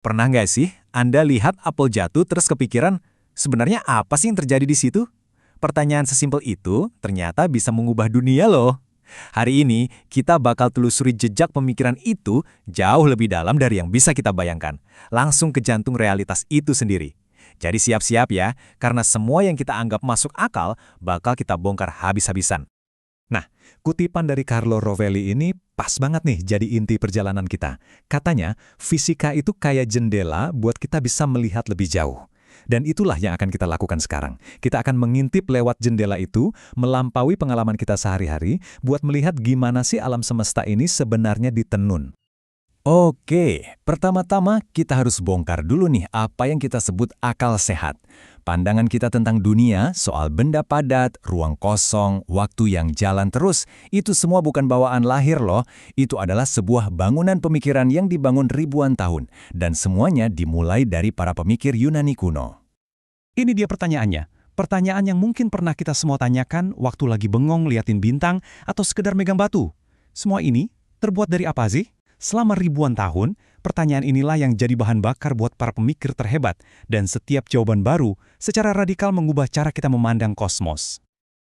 Pernah nggak sih Anda lihat apel jatuh terus kepikiran, sebenarnya apa sih yang terjadi di situ? Pertanyaan sesimpel itu ternyata bisa mengubah dunia loh. Hari ini, kita bakal telusuri jejak pemikiran itu jauh lebih dalam dari yang bisa kita bayangkan. Langsung ke jantung realitas itu sendiri. Jadi siap-siap ya, karena semua yang kita anggap masuk akal bakal kita bongkar habis-habisan. Nah, kutipan dari Carlo Rovelli ini pas banget nih jadi inti perjalanan kita. Katanya, fisika itu kayak jendela buat kita bisa melihat lebih jauh. Dan itulah yang akan kita lakukan sekarang. Kita akan mengintip lewat jendela itu, melampaui pengalaman kita sehari-hari, buat melihat gimana sih alam semesta ini sebenarnya ditenun. Oke, pertama-tama kita harus bongkar dulu nih apa yang kita sebut akal sehat. Pandangan kita tentang dunia, soal benda padat, ruang kosong, waktu yang jalan terus, itu semua bukan bawaan lahir loh. Itu adalah sebuah bangunan pemikiran yang dibangun ribuan tahun. Dan semuanya dimulai dari para pemikir Yunani kuno. Ini dia pertanyaannya. Pertanyaan yang mungkin pernah kita semua tanyakan waktu lagi bengong liatin bintang atau sekedar megang batu. Semua ini terbuat dari apa sih? Selama ribuan tahun, pertanyaan inilah yang jadi bahan bakar buat para pemikir terhebat, dan setiap jawaban baru secara radikal mengubah cara kita memandang kosmos.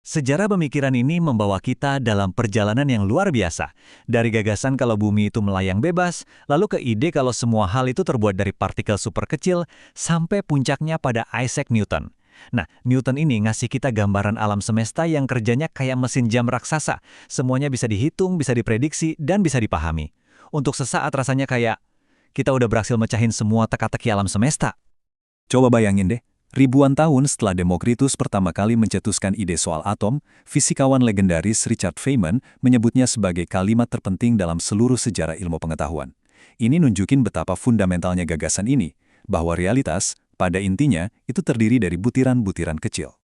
Sejarah pemikiran ini membawa kita dalam perjalanan yang luar biasa. Dari gagasan kalau bumi itu melayang bebas, lalu ke ide kalau semua hal itu terbuat dari partikel super kecil, sampai puncaknya pada Isaac Newton. Nah, Newton ini ngasih kita gambaran alam semesta yang kerjanya kayak mesin jam raksasa. Semuanya bisa dihitung, bisa diprediksi, dan bisa dipahami. Untuk sesaat rasanya kayak kita udah berhasil mecahin semua teka-teki alam semesta. Coba bayangin deh, ribuan tahun setelah Demokritus pertama kali mencetuskan ide soal atom, fisikawan legendaris Richard Feynman menyebutnya sebagai kalimat terpenting dalam seluruh sejarah ilmu pengetahuan. Ini nunjukin betapa fundamentalnya gagasan ini, bahwa realitas, pada intinya, itu terdiri dari butiran-butiran kecil.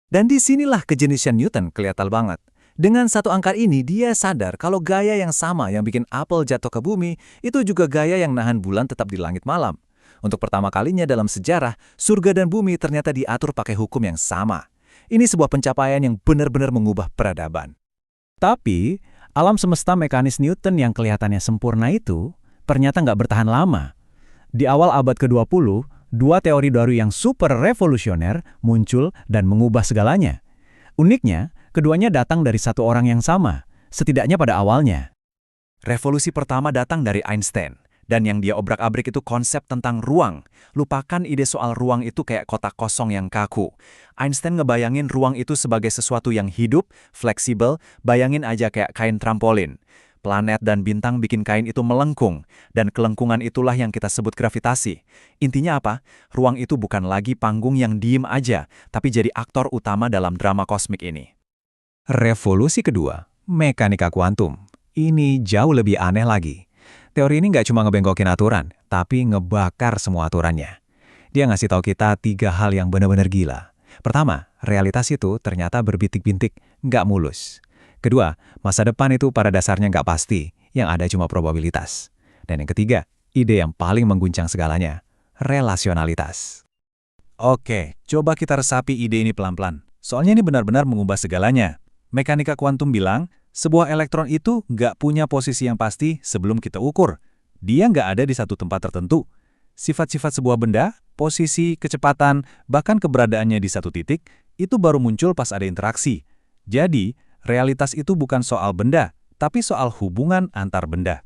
Dan disinilah kejeniusan Newton kelihatan banget. Dengan satu angka ini, dia sadar kalau gaya yang sama yang bikin apel jatuh ke bumi, itu juga gaya yang nahan bulan tetap di langit malam. Untuk pertama kalinya dalam sejarah, surga dan bumi ternyata diatur pakai hukum yang sama. Ini sebuah pencapaian yang benar-benar mengubah peradaban. Tapi, alam semesta mekanis Newton yang kelihatannya sempurna itu ternyata nggak bertahan lama. Di awal abad ke-20, dua teori baru yang super revolusioner muncul dan mengubah segalanya. Uniknya, keduanya datang dari satu orang yang sama, setidaknya pada awalnya. Revolusi pertama datang dari Einstein, dan yang dia obrak-abrik itu konsep tentang ruang. Lupakan ide soal ruang itu kayak kotak kosong yang kaku. Einstein ngebayangin ruang itu sebagai sesuatu yang hidup, fleksibel, bayangin aja kayak kain trampolin. Planet dan bintang bikin kain itu melengkung, dan kelengkungan itulah yang kita sebut gravitasi. Intinya apa? Ruang itu bukan lagi panggung yang diem aja, tapi jadi aktor utama dalam drama kosmik ini. Revolusi kedua, mekanika kuantum. Ini jauh lebih aneh lagi. Teori ini nggak cuma ngebengkokin aturan, tapi ngebakar semua aturannya. Dia ngasih tahu kita 3 hal yang benar-benar gila. Pertama, realitas itu ternyata berbintik-bintik, nggak mulus. Kedua, masa depan itu pada dasarnya nggak pasti, yang ada cuma probabilitas. Dan yang ketiga, ide yang paling mengguncang segalanya, relasionalitas. Oke, coba kita resapi ide ini pelan-pelan. Soalnya ini benar-benar mengubah segalanya. Mekanika kuantum bilang, sebuah elektron itu nggak punya posisi yang pasti sebelum kita ukur. Dia nggak ada di satu tempat tertentu. Sifat-sifat sebuah benda, posisi, kecepatan, bahkan keberadaannya di satu titik, itu baru muncul pas ada interaksi. Jadi, realitas itu bukan soal benda, tapi soal hubungan antar benda.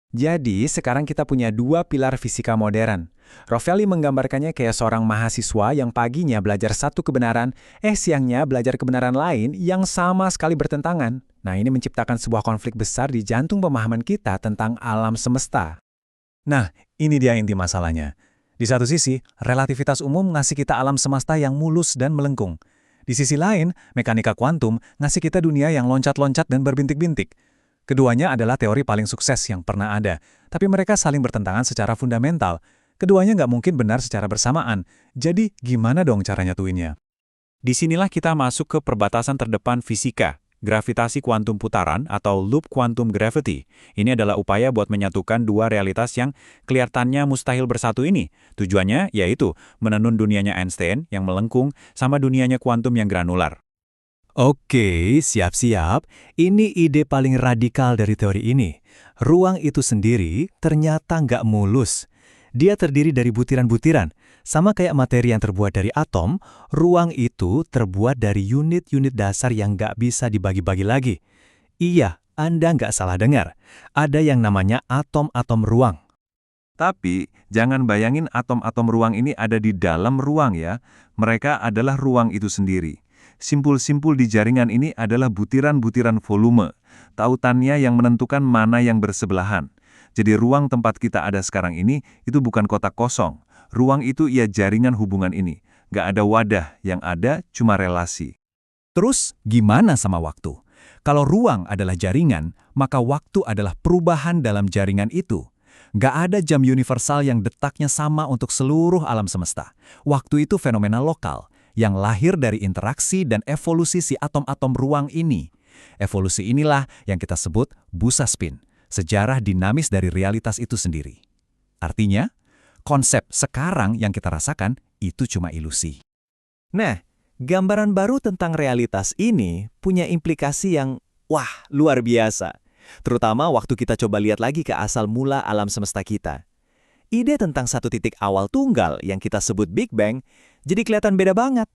Jadi, sekarang kita punya 2 pilar fisika modern. Rovelli menggambarkannya kayak seorang mahasiswa yang paginya belajar satu kebenaran, siangnya belajar kebenaran lain yang sama sekali bertentangan. Nah, ini menciptakan sebuah konflik besar di jantung pemahaman kita tentang alam semesta. Nah, ini dia inti masalahnya. Di satu sisi, relativitas umum ngasih kita alam semesta yang mulus dan melengkung. Di sisi lain, mekanika kuantum ngasih kita dunia yang loncat-loncat dan berbintik-bintik. Keduanya adalah teori paling sukses yang pernah ada, tapi mereka saling bertentangan secara fundamental. Keduanya nggak mungkin benar secara bersamaan. Jadi, gimana dong cara nyatuinnya? Disinilah kita masuk ke perbatasan terdepan fisika, gravitasi kuantum putaran atau loop quantum gravity. Ini adalah upaya buat menyatukan dua realitas yang kelihatannya mustahil bersatu ini. Tujuannya yaitu menenun dunianya Einstein yang melengkung sama dunianya kuantum yang granular. Oke, siap-siap. Ini ide paling radikal dari teori ini. Ruang itu sendiri ternyata nggak mulus. Dia terdiri dari butiran-butiran. Sama kayak materi yang terbuat dari atom, ruang itu terbuat dari unit-unit dasar yang nggak bisa dibagi-bagi lagi. Iya, Anda nggak salah dengar. Ada yang namanya atom-atom ruang. Tapi, jangan bayangin atom-atom ruang ini ada di dalam ruang ya. Mereka adalah ruang itu sendiri. Simpul-simpul di jaringan ini adalah butiran-butiran volume. Tautannya yang menentukan mana yang bersebelahan. Jadi ruang tempat kita ada sekarang ini, itu bukan kotak kosong. Ruang itu ia jaringan hubungan ini. Nggak ada wadah, yang ada cuma relasi. Terus, gimana sama waktu? Kalau ruang adalah jaringan, maka waktu adalah perubahan dalam jaringan itu. Nggak ada jam universal yang detaknya sama untuk seluruh alam semesta. Waktu itu fenomena lokal, yang lahir dari interaksi dan evolusi si atom-atom ruang ini. Evolusi inilah yang kita sebut busa spin, sejarah dinamis dari realitas itu sendiri. Artinya, konsep sekarang yang kita rasakan itu cuma ilusi. Nah, gambaran baru tentang realitas ini punya implikasi yang, wah, luar biasa. Terutama waktu kita coba lihat lagi ke asal mula alam semesta kita. Ide tentang satu titik awal tunggal yang kita sebut Big Bang jadi kelihatan beda banget.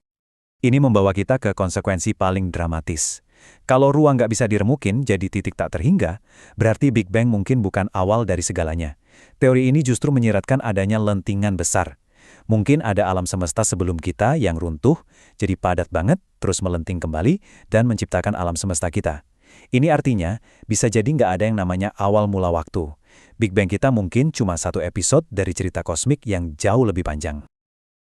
Ini membawa kita ke konsekuensi paling dramatis. Kalau ruang nggak bisa diremukin jadi titik tak terhingga, berarti Big Bang mungkin bukan awal dari segalanya. Teori ini justru menyiratkan adanya lentingan besar. Mungkin ada alam semesta sebelum kita yang runtuh, jadi padat banget, terus melenting kembali, dan menciptakan alam semesta kita. Ini artinya, bisa jadi nggak ada yang namanya awal mula waktu. Big Bang kita mungkin cuma satu episode dari cerita kosmik yang jauh lebih panjang.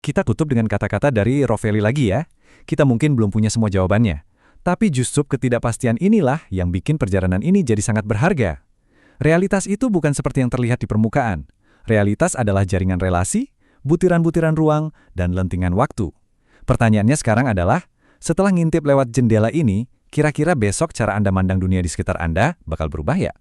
Kita tutup dengan kata-kata dari Rovelli lagi ya. Kita mungkin belum punya semua jawabannya. Tapi justru ketidakpastian inilah yang bikin perjalanan ini jadi sangat berharga. Realitas itu bukan seperti yang terlihat di permukaan. Realitas adalah jaringan relasi, butiran-butiran ruang, dan lentingan waktu. Pertanyaannya sekarang adalah, setelah ngintip lewat jendela ini, kira-kira besok cara Anda mandang dunia di sekitar Anda bakal berubah ya?